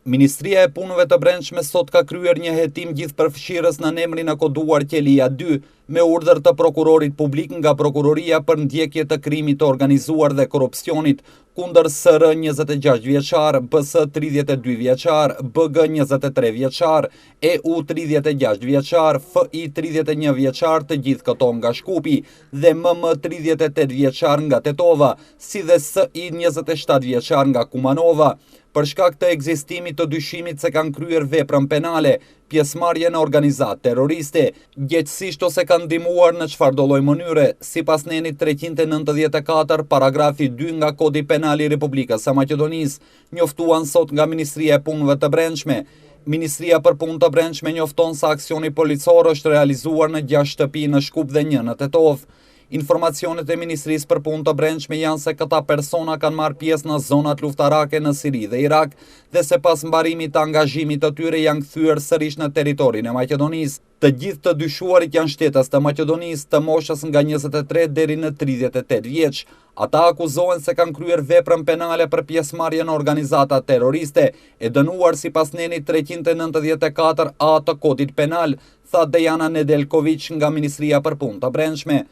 Ministria e Punëve të Brendshme sot ka kryer një hetim gjithëpërfshirës në emrin e koduar Qelia 2 me urdhër të prokurorit publik nga prokuroria për ndjekje të krimit të organizuar dhe korrupsionit kundër SR 26 vjeçar, BS 32 vjeçar, BG 23 vjeçar, EU 36 vjeçar, FI 31 vjeçar, të gjithë këto nga Shkupi dhe MM 38 vjeçar nga Tetova, si dhe SI 27 vjeçar nga Kumanova, për shkak të ekzistimit të dyshimit se kanë kryer veprën penale, pjesëmarrje në organizatë terroriste, gjetësisht ose kanë ndihmuar në çfarëdo lloj mënyre, sipas nenit 394 paragrafi 2 nga Kodi Penal i Republikës së Maqedonisë, njoftuan sot nga Ministria e Punëve të Brendshme. Ministria për Punë të Brendshme njofton se aksioni policor është realizuar në 6 shtëpi në Shkup dhe 1 në Tetov. Informacionet e Ministrisë për Punë të Brendshme janë se këta persona kanë marrë pjesë në zonat luftarake në Siri dhe Irak dhe se pas mbarimit të angazhimit të tyre janë kthyer sërish në territorin e Maqedonisë. Të gjithë të dyshuarit janë shtetës të Maqedonisë të moshës nga 23 deri në 38 vjeç. Ata akuzohen se kanë kryer veprën penale për pjesëmarrje në organizata terroriste, e dënuar sipas nenit 394A të Kodit Penal, tha Dejana Nedeljković nga Ministria për Punë të Brendshme.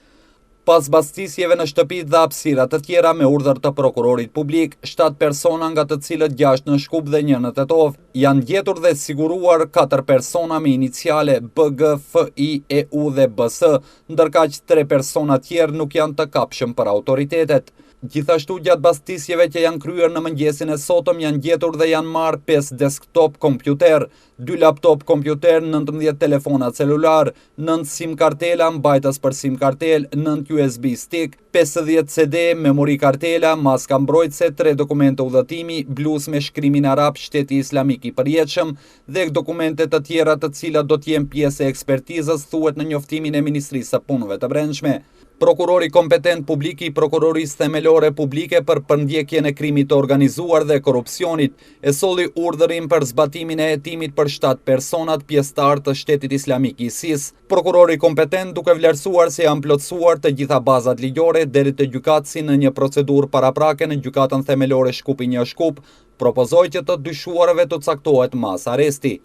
Pas bastisjeve në shtëpit dhe hapësira të tjera me urdhër të prokurorit publik, 7 persona nga të cilët 6 në Shkup dhe 1 në Tetov, janë gjetur dhe siguruar 4 persona me iniciale BG, FI, EU dhe BS, ndërkaq 3 persona tjerë nuk janë të kapshëm për autoritetet. Gjithashtu gjatë bastisjeve që janë kryer në mëngjesin e sotëm janë gjetur dhe janë marrë 5 desktop kompjuter, 2 laptop kompjuter, 19 telefona celular, 9 SIM kartela, mbajtës për SIM kartel, 9 USB stick, 50 CD, memori kartela, maska mbrojtëse, 3 dokumente udhëtimi, bluz me shkrimin arab Shteti Islamik i Përjetshëm dhe dokumente të tjera të cilat do të jenë pjesë e ekspertizës, thuhet në njoftimin e Ministrisë së Punëve të Brendshme. Prokurori kompetent publik i Prokurorisë Themelore Publike për përndjekjen e krimit të organizuar dhe korrupsionit e solli urdhërin për zbatimin e hetimit për 7 personat pjesëtar të Shtetit Islamik i ISIS. Prokurori kompetent, duke vlerësuar se janë plotësuar të gjitha bazat ligjore deri te gjykatësi në një procedurë paraprake në gjykatën themelore Shkupi 1 Shkup, propozoi që të dyshuarve të caktohet mas arresti.